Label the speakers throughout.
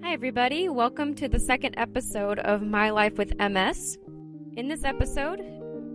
Speaker 1: Hi everybody, welcome to the second episode of My Life with MS. In this episode,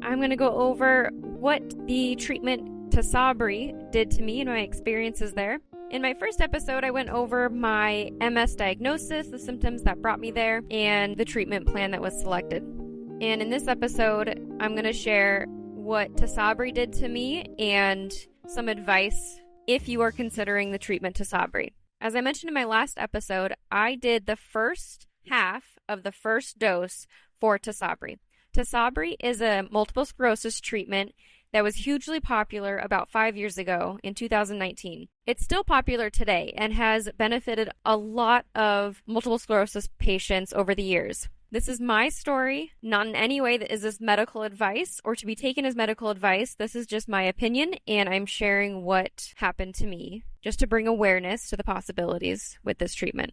Speaker 1: I'm going to go over what the treatment Tysabri did to me and my experiences there. In my first episode, I went over my MS diagnosis, the symptoms that brought me there, and the treatment plan that was selected. And in this episode, I'm going to share what Tysabri did to me and some advice if you are considering the treatment Tysabri. As I mentioned in my last episode, I did the first half of the first dose for Tysabri. Tysabri is a multiple sclerosis treatment that was hugely popular about 5 years ago in 2019. It's still popular today and has benefited a lot of multiple sclerosis patients over the years. This is my story, not in any way that is this medical advice or to be taken as medical advice. This is just my opinion, and I'm sharing what happened to me just to bring awareness to the possibilities with this treatment.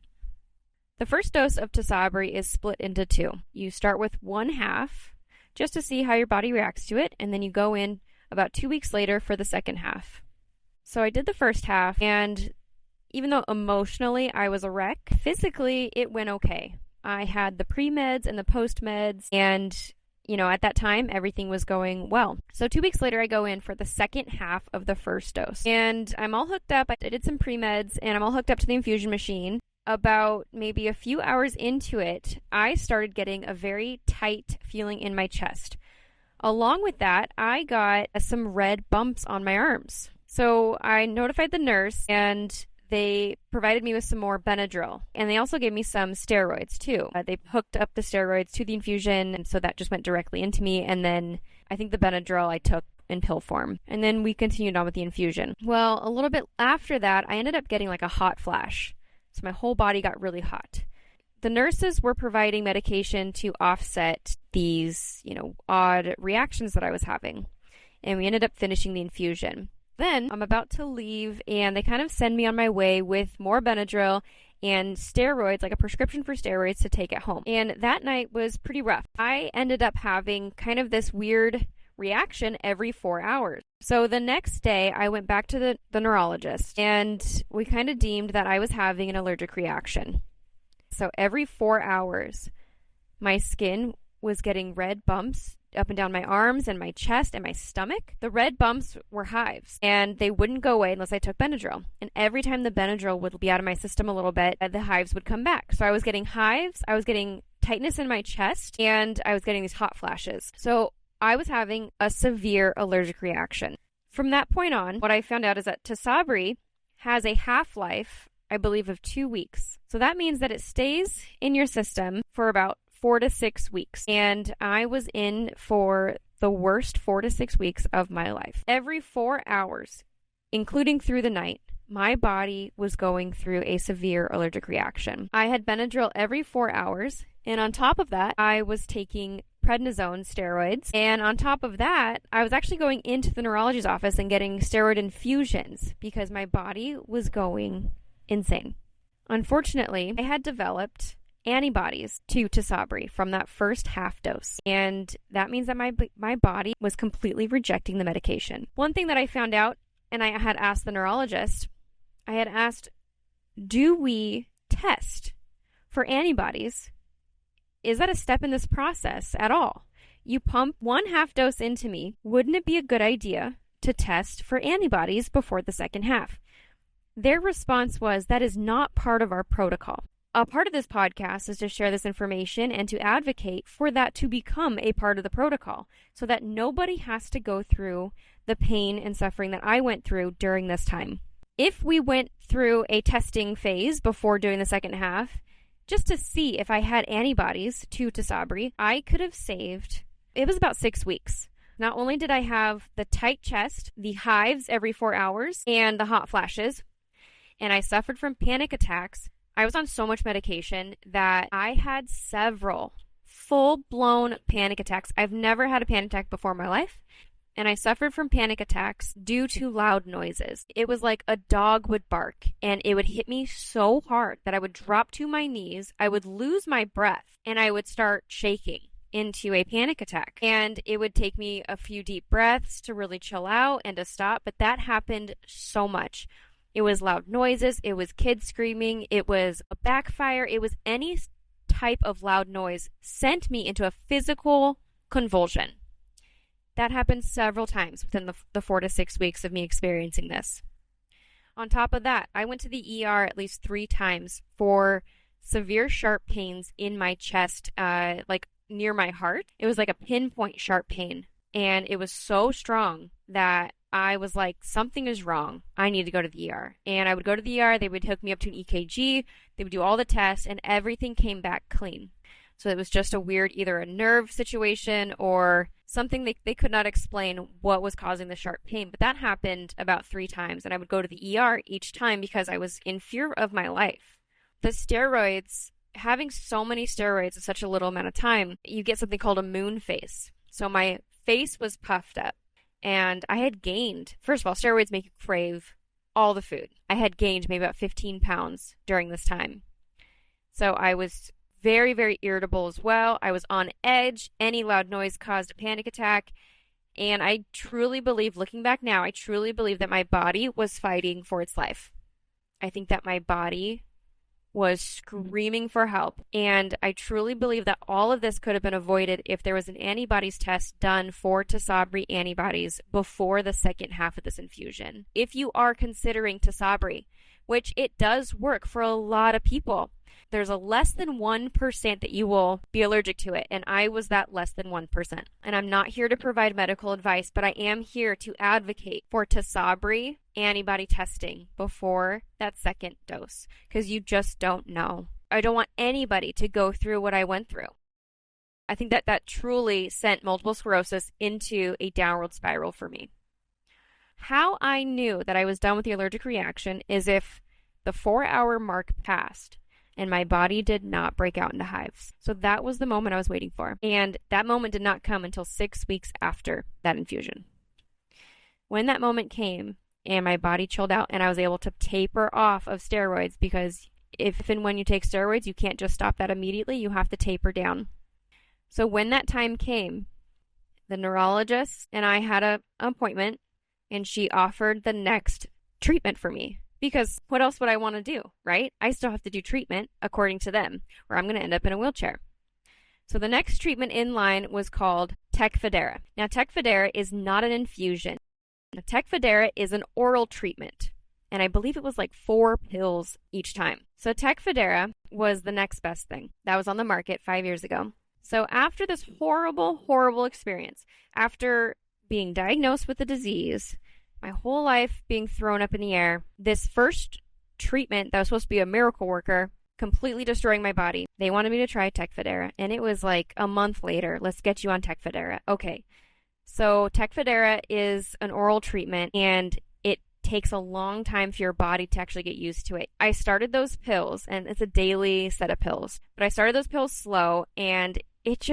Speaker 1: The first dose of Tysabri is split into two. You start with one half just to see how your body reacts to it, and then you go in about 2 weeks later for the second half. So I did the first half, and even though emotionally I was a wreck, physically it went okay. I had the pre-meds and the post-meds, and, at that time, everything was going well. So 2 weeks later, I go in for the second half of the first dose. And I'm all hooked up. I did some pre-meds, and I'm all hooked up to the infusion machine. About maybe a few hours into it, I started getting a very tight feeling in my chest. Along with that, I got some red bumps on my arms. So I notified the nurse, and they provided me with some more Benadryl, and they also gave me some steroids too. They hooked up the steroids to the infusion, and so that just went directly into me, and then I think the Benadryl I took in pill form, and then we continued on with the infusion. Well, a little bit after that, I ended up getting like a hot flash, so my whole body got really hot. The nurses were providing medication to offset these, odd reactions that I was having, and we ended up finishing the infusion. Then I'm about to leave, and they kind of send me on my way with more Benadryl and steroids, like a prescription for steroids to take at home. And that night was pretty rough. I ended up having kind of this weird reaction every 4 hours. So the next day, I went back to the neurologist, and we kind of deemed that I was having an allergic reaction. So every 4 hours, my skin was getting red bumps up and down my arms and my chest and my stomach. The red bumps were hives, and they wouldn't go away unless I took Benadryl. And every time the Benadryl would be out of my system a little bit, the hives would come back. So I was getting hives, I was getting tightness in my chest, and I was getting these hot flashes. So I was having a severe allergic reaction. From that point on, what I found out is that Tysabri has a half-life, I believe, of 2 weeks. So that means that it stays in your system for about 4 to 6 weeks. And I was in for the worst 4 to 6 weeks of my life. Every 4 hours, including through the night, my body was going through a severe allergic reaction. I had Benadryl every 4 hours. And on top of that, I was taking prednisone steroids. And on top of that, I was actually going into the neurologist's office and getting steroid infusions because my body was going insane. Unfortunately, I had developed antibodies to Tysabri from that first half dose. And that means that my body was completely rejecting the medication. One thing that I found out, and I had asked the neurologist, I had asked, do we test for antibodies? Is that a step in this process at all? You pump one half dose into me. Wouldn't it be a good idea to test for antibodies before the second half? Their response was, that is not part of our protocol. A part of this podcast is to share this information and to advocate for that to become a part of the protocol so that nobody has to go through the pain and suffering that I went through during this time. If we went through a testing phase before doing the second half, just to see if I had antibodies to Tysabri, I could have saved, it was about 6 weeks. Not only did I have the tight chest, the hives every 4 hours, and the hot flashes, and I suffered from panic attacks. I was on so much medication that I had several full-blown panic attacks. I've never had a panic attack before in my life, and I suffered from panic attacks due to loud noises. It was like a dog would bark, and it would hit me so hard that I would drop to my knees, I would lose my breath, and I would start shaking into a panic attack. And it would take me a few deep breaths to really chill out and to stop, but that happened so much. It was loud noises. It was kids screaming. It was a backfire. It was any type of loud noise sent me into a physical convulsion. That happened several times within the 4 to 6 weeks of me experiencing this. On top of that, I went to the ER at least 3 times for severe sharp pains in my chest, like near my heart. It was like a pinpoint sharp pain. And it was so strong that I was like, something is wrong. I need to go to the ER. And I would go to the ER. They would hook me up to an EKG. They would do all the tests, and everything came back clean. So it was just a weird, either a nerve situation or something they could not explain what was causing the sharp pain. But that happened about 3 times. And I would go to the ER each time because I was in fear of my life. The steroids, having so many steroids in such a little amount of time, you get something called a moon face. So my face was puffed up. And I had gained, first of all, steroids make you crave all the food. I had gained maybe about 15 pounds during this time. So I was very, very irritable as well. I was on edge. Any loud noise caused a panic attack. And I truly believe, looking back now, I truly believe that my body was fighting for its life. I think that my body was screaming for help. And I truly believe that all of this could have been avoided if there was an antibodies test done for Tysabri antibodies before the second half of this infusion. If you are considering Tysabri, which it does work for a lot of people, there's a less than 1% that you will be allergic to it. And I was that less than 1%. And I'm not here to provide medical advice, but I am here to advocate for Tysabri antibody testing before that second dose, because you just don't know. I don't want anybody to go through what I went through. I think that truly sent multiple sclerosis into a downward spiral for me. How I knew that I was done with the allergic reaction is if the 4-hour mark passed and my body did not break out into hives. So that was the moment I was waiting for. And that moment did not come until 6 weeks after that infusion. When that moment came and my body chilled out and I was able to taper off of steroids, because if and when you take steroids, you can't just stop that immediately. You have to taper down. So when that time came, the neurologist and I had an appointment, and she offered the next treatment for me. Because what else would I want to do, right? I still have to do treatment according to them, or I'm going to end up in a wheelchair. So the next treatment in line was called Tecfidera. Now, Tecfidera is not an infusion. Now, Tecfidera is an oral treatment, and I believe it was like 4 pills each time. So Tecfidera was the next best thing. That was on the market 5 years ago. So after this horrible, horrible experience, after being diagnosed with the disease, my whole life being thrown up in the air, this first treatment that was supposed to be a miracle worker completely destroying my body. They wanted me to try Tecfidera, and it was like a month later, let's get you on Tecfidera. Okay, so Tecfidera is an oral treatment, and it takes a long time for your body to actually get used to it. I started those pills, and it's a daily set of pills, but I started those pills slow, and it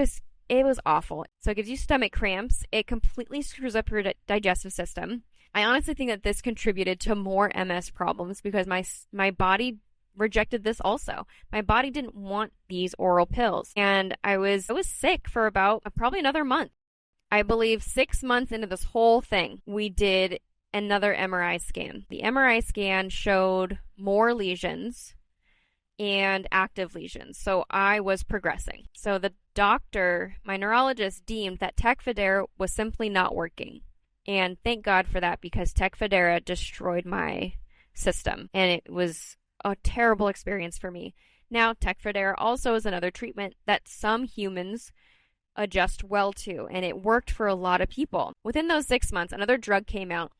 Speaker 1: was awful. So it gives you stomach cramps. It completely screws up your digestive system. I honestly think that this contributed to more MS problems because my body rejected this also. My body didn't want these oral pills. And I was sick for about probably another month. I believe 6 months into this whole thing, we did another MRI scan. The MRI scan showed more lesions and active lesions. So I was progressing. So the doctor, my neurologist, deemed that Tecfidera was simply not working. And thank God for that, because Tecfidera destroyed my system. And it was a terrible experience for me. Now, Tecfidera also is another treatment that some humans adjust well to. And it worked for a lot of people. Within those 6 months, another drug came out.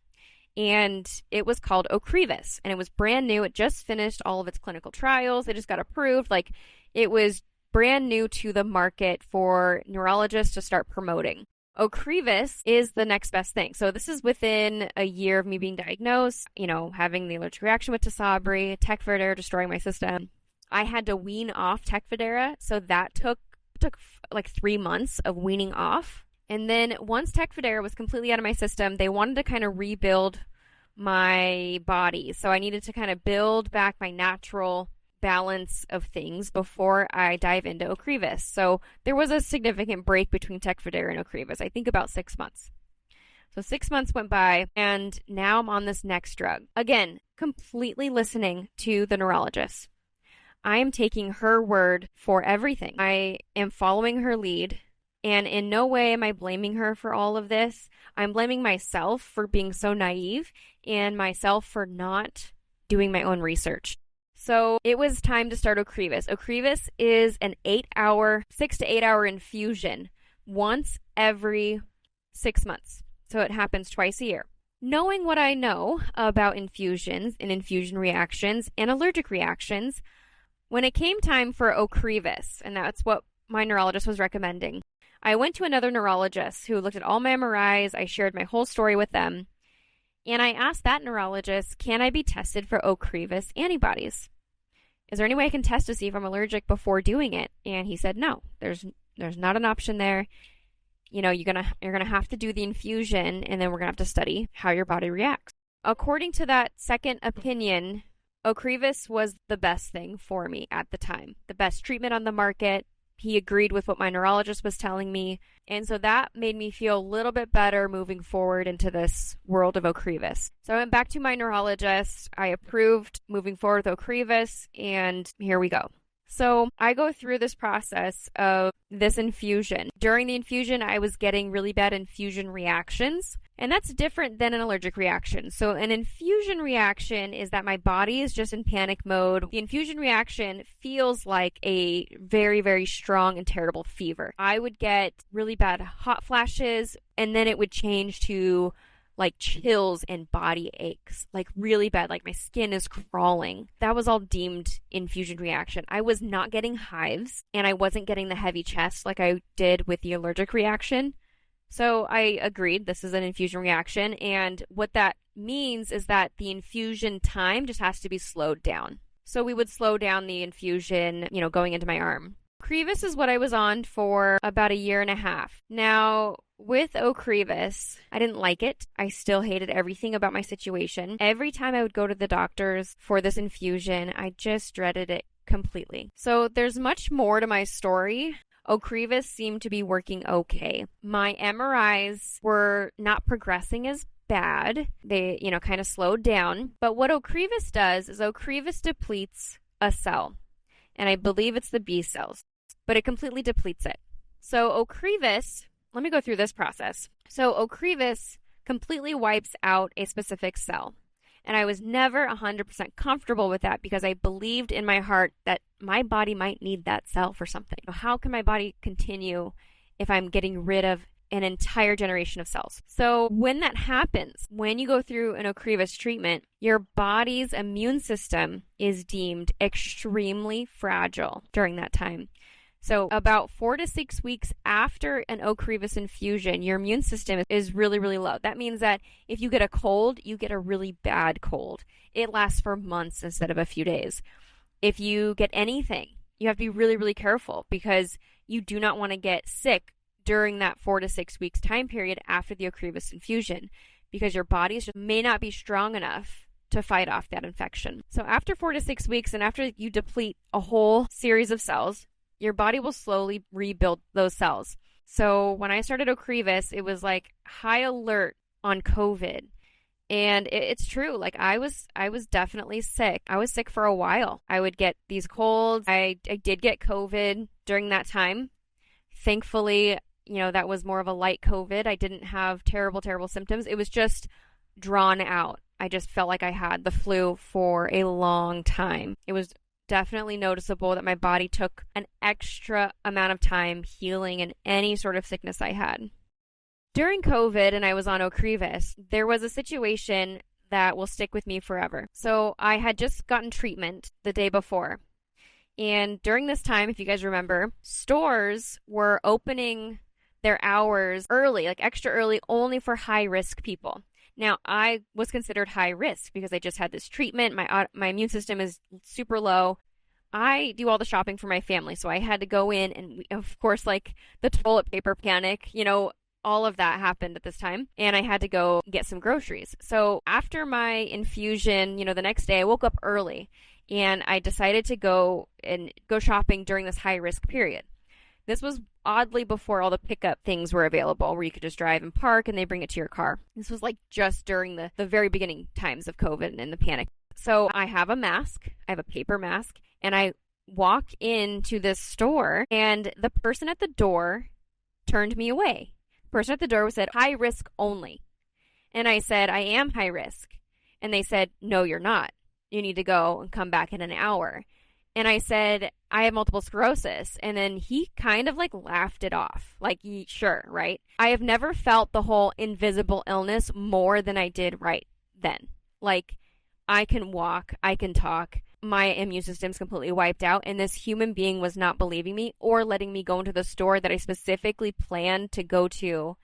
Speaker 1: And it was called Ocrevus. And it was brand new. It just finished all of its clinical trials. It just got approved. Like, it was brand new to the market for neurologists to start promoting. Ocrevus is the next best thing. So this is within a year of me being diagnosed, having the allergic reaction with Tysabri, Tecfidera destroying my system. I had to wean off Tecfidera, so that took like 3 months of weaning off. And then once Tecfidera was completely out of my system, they wanted to kind of rebuild my body. So I needed to kind of build back my natural balance of things before I dive into Ocrevus. So there was a significant break between Tecfidera and Ocrevus, I think about 6 months. So 6 months went by, and now I'm on this next drug. Again, completely listening to the neurologist. I am taking her word for everything. I am following her lead, and in no way am I blaming her for all of this. I'm blaming myself for being so naive and myself for not doing my own research. So it was time to start Ocrevus. Ocrevus is an 6 to 8 hour infusion once every 6 months. So it happens twice a year. Knowing what I know about infusions and infusion reactions and allergic reactions, when it came time for Ocrevus, and that's what my neurologist was recommending, I went to another neurologist who looked at all my MRIs. I shared my whole story with them. And I asked that neurologist, can I be tested for Ocrevus antibodies? Is there any way I can test to see if I'm allergic before doing it? And he said, no, there's not an option there. You know, you're gonna have to do the infusion, and then we're gonna have to study how your body reacts. According to that second opinion, Ocrevus was the best thing for me at the time, the best treatment on the market. He agreed with what my neurologist was telling me, and so that made me feel a little bit better moving forward into this world of Ocrevus. So I went back to my neurologist, I approved moving forward with Ocrevus, and here we go. So I go through this process of this infusion. During the infusion, I was getting really bad infusion reactions, and that's different than an allergic reaction. So an infusion reaction is that my body is just in panic mode. The infusion reaction feels like a very, very strong and terrible fever. I would get really bad hot flashes, and then it would change to like chills and body aches, like really bad, like my skin is crawling. That was all deemed infusion reaction. I was not getting hives, and I wasn't getting the heavy chest like I did with the allergic reaction. So I agreed this is an infusion reaction, and what that means is that the infusion time just has to be slowed down. So we would slow down the infusion, going into my arm. Ocrevus is what I was on for about a year and a half. Now, with Ocrevus, I didn't like it. I still hated everything about my situation. Every time I would go to the doctors for this infusion, I just dreaded it completely. So there's much more to my story. Ocrevus seemed to be working okay. My MRIs were not progressing as bad. They, kind of slowed down. But what Ocrevus does is Ocrevus depletes a cell. And I believe it's the B cells. But it completely depletes it. So Ocrevus, let me go through this process. So Ocrevus completely wipes out a specific cell. And I was never 100% comfortable with that because I believed in my heart that my body might need that cell for something. How can my body continue if I'm getting rid of an entire generation of cells? So when that happens, when you go through an Ocrevus treatment, your body's immune system is deemed extremely fragile during that time. So about 4 to 6 weeks after an Ocrevus infusion, your immune system is really, really low. That means that if you get a cold, you get a really bad cold. It lasts for months instead of a few days. If you get anything, you have to be really, really careful because you do not want to get sick during that 4 to 6 weeks time period after the Ocrevus infusion because your body just may not be strong enough to fight off that infection. So after 4 to 6 weeks and after you deplete a whole series of cells, your body will slowly rebuild those cells. So when I started Ocrevus, it was like high alert on COVID. And it's true. Like I was definitely sick. I was sick for a while. I would get these colds. I did get COVID during that time. Thankfully, that was more of a light COVID. I didn't have terrible, terrible symptoms. It was just drawn out. I just felt like I had the flu for a long time. It was definitely noticeable that my body took an extra amount of time healing in any sort of sickness I had. During COVID and I was on Ocrevus, there was a situation that will stick with me forever. So I had just gotten treatment the day before. And during this time, if you guys remember, stores were opening their hours early, like extra early, only for high-risk people. Now, I was considered high risk because I just had this treatment. My immune system is super low. I do all the shopping for my family, so I had to go in and, of course, like the toilet paper panic, all of that happened at this time, and I had to go get some groceries. So after my infusion, the next day I woke up early, and I decided to go shopping during this high-risk period. This was oddly before all the pickup things were available where you could just drive and park and they bring it to your car. This was like just during the very beginning times of COVID and the panic. So I have a mask, I have a paper mask, and I walk into this store, and the person at the door turned me away. The person at the door said, high risk only. And I said, I am high risk. And they said, no, you're not. You need to go and come back in an hour. And I said, I have multiple sclerosis. And then he kind of like laughed it off. Like, sure, right? I have never felt the whole invisible illness more than I did right then. Like, I can walk, I can talk. My immune system's completely wiped out. And this human being was not believing me or letting me go into the store that I specifically planned to go to.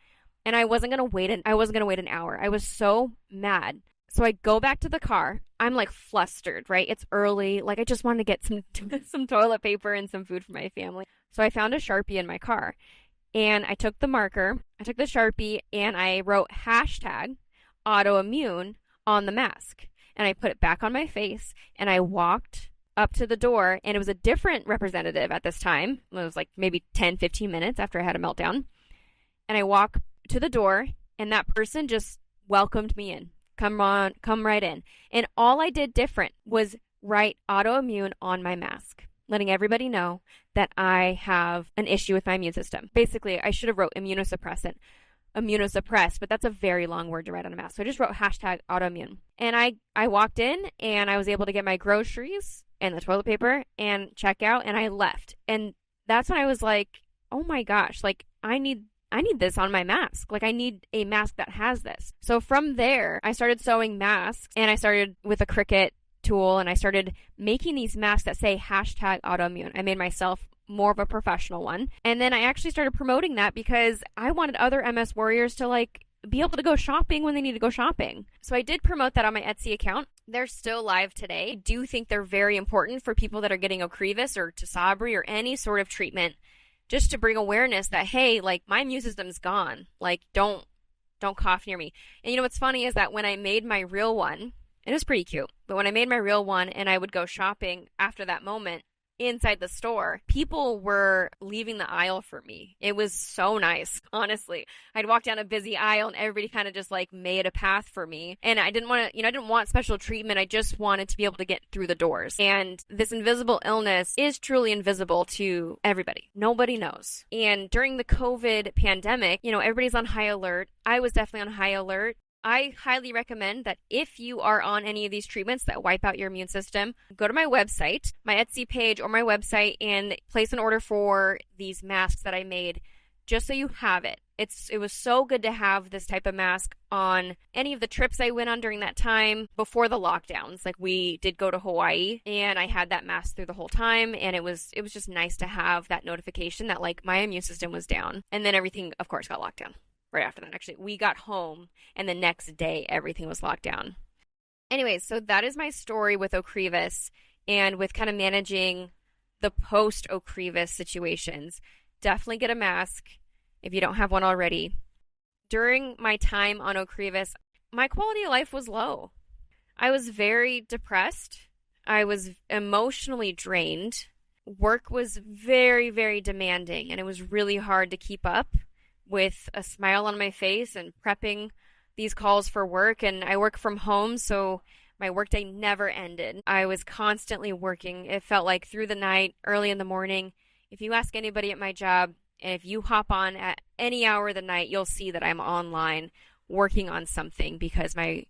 Speaker 1: And I wasn't going to wait an hour. I was so mad. So I go back to the car. I'm like flustered, right? It's early. Like I just wanted to get some toilet paper and some food for my family. So I found a Sharpie in my car and I took the marker, I took the Sharpie and I wrote hashtag autoimmune on the mask. And I put it back on my face and I walked up to the door and it was a different representative at this time. It was like maybe 10, 15 minutes after I had a meltdown. And I walk to the door and that person just welcomed me in. Come right in. And all I did different was write autoimmune on my mask, letting everybody know that I have an issue with my immune system. Basically, I should have wrote immunosuppressed, but that's a very long word to write on a mask. So I just wrote hashtag autoimmune. And I walked in and I was able to get my groceries and the toilet paper and check out and I left. And that's when I was like, oh my gosh, like I need this on my mask. Like I need a mask that has this. So from there, I started sewing masks and I started with a Cricut tool and I started making these masks that say hashtag autoimmune. I made myself more of a professional one. And then I actually started promoting that because I wanted other MS warriors to like be able to go shopping when they need to go shopping. So I did promote that on my Etsy account. They're still live today. I do think they're very important for people that are getting Ocrevus or Tysabri or any sort of treatment, just to bring awareness that, hey, like my immune system's gone. Like don't cough near me. And you know what's funny is that when I made my real one, it was pretty cute, but when I made my real one and I would go shopping after that moment inside the store, people were leaving the aisle for me. It was so nice, honestly. I'd walk down a busy aisle and everybody kind of just like made a path for me. And I didn't want special treatment. I just wanted to be able to get through the doors. And this invisible illness is truly invisible to everybody. Nobody knows. And during the COVID pandemic, everybody's on high alert. I was definitely on high alert. I highly recommend that if you are on any of these treatments that wipe out your immune system, go to my website, my Etsy page or my website and place an order for these masks that I made just so you have it. It was so good to have this type of mask on any of the trips I went on during that time before the lockdowns. Like we did go to Hawaii and I had that mask through the whole time and it was just nice to have that notification that like my immune system was down. And then everything, of course, got locked down. Right after that, actually, we got home and the next day everything was locked down. Anyways, so that is my story with Ocrevus and with kind of managing the post-Ocrevus situations. Definitely get a mask if you don't have one already. During my time on Ocrevus, my quality of life was low. I was very depressed. I was emotionally drained. Work was very, very demanding and it was really hard to keep up with a smile on my face and prepping these calls for work. And I work from home, so my workday never ended. I was constantly working. It felt like through the night, early in the morning. If you ask anybody at my job, and if you hop on at any hour of the night, you'll see that I'm online working on something because my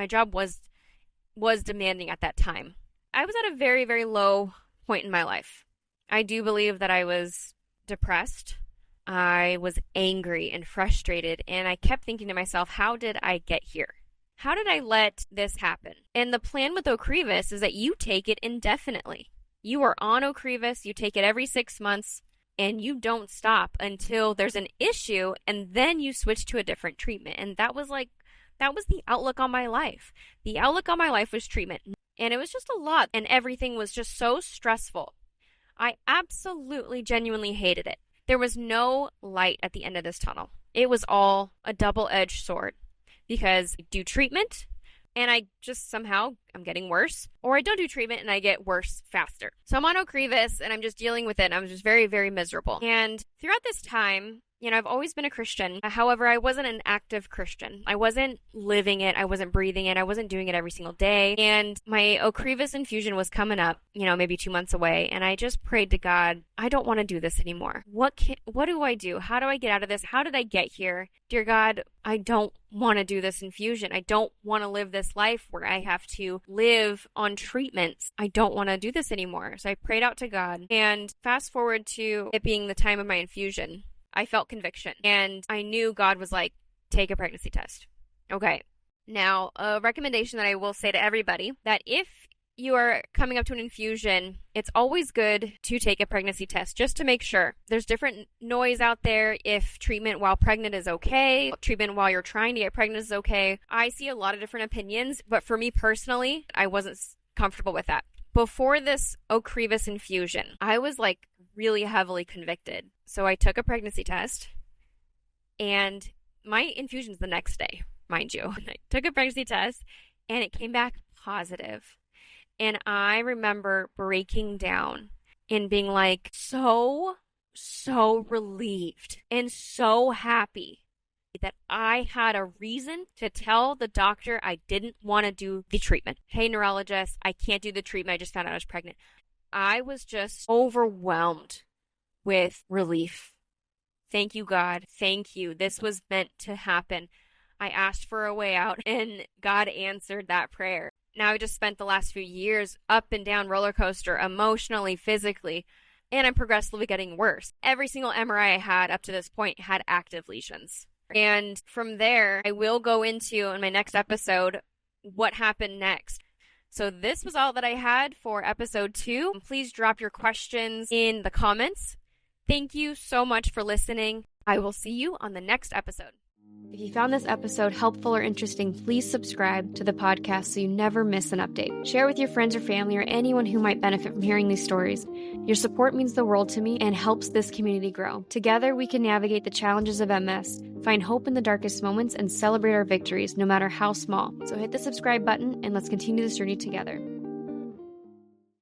Speaker 1: job was demanding at that time. I was at a very, very low point in my life. I do believe that I was depressed. I was angry and frustrated, and I kept thinking to myself, how did I get here? How did I let this happen? And the plan with Ocrevus is that you take it indefinitely. You are on Ocrevus, you take it every 6 months, and you don't stop until there's an issue, and then you switch to a different treatment. And that was the outlook on my life. The outlook on my life was treatment, and it was just a lot, and everything was just so stressful. I absolutely, genuinely hated it. There was no light at the end of this tunnel. It was all a double-edged sword because I do treatment and I just somehow I'm getting worse, or I don't do treatment and I get worse faster. So I'm on Ocrevus and I'm just dealing with it. And I was just very, very miserable. And throughout this time, I've always been a Christian. However, I wasn't an active Christian. I wasn't living it. I wasn't breathing it. I wasn't doing it every single day. And my Ocrevus infusion was coming up, maybe 2 months away. And I just prayed to God, I don't want to do this anymore. What do I do? How do I get out of this? How did I get here? Dear God, I don't want to do this infusion. I don't want to live this life where I have to live on treatments. I don't want to do this anymore. So I prayed out to God. And fast forward to it being the time of my infusion, I felt conviction. And I knew God was like, take a pregnancy test. Okay. Now, a recommendation that I will say to everybody, that if you are coming up to an infusion, it's always good to take a pregnancy test just to make sure. There's different noise out there if treatment while pregnant is okay, treatment while you're trying to get pregnant is okay. I see a lot of different opinions, but for me personally, I wasn't comfortable with that. Before this Ocrevus infusion, I was like really heavily convicted. So I took a pregnancy test, and my infusion's the next day, mind you. I took a pregnancy test, and it came back positive. And I remember breaking down and being like so relieved and so happy that I had a reason to tell the doctor I didn't want to do the treatment. Hey, neurologist, I can't do the treatment. I just found out I was pregnant. I was just overwhelmed with relief. Thank you, God. Thank you. This was meant to happen. I asked for a way out, and God answered that prayer. Now I just spent the last few years up and down roller coaster, emotionally, physically, and I'm progressively getting worse. Every single MRI I had up to this point had active lesions. And from there, I will go into, in my next episode, what happened next. So this was all that I had for episode 2. Please drop your questions in the comments. Thank you so much for listening. I will see you on the next episode. If you found this episode helpful or interesting, please subscribe to the podcast so you never miss an update. Share with your friends or family or anyone who might benefit from hearing these stories. Your support means the world to me and helps this community grow. Together, we can navigate the challenges of MS, find hope in the darkest moments, and celebrate our victories, no matter how small. So hit the subscribe button and let's continue this journey together.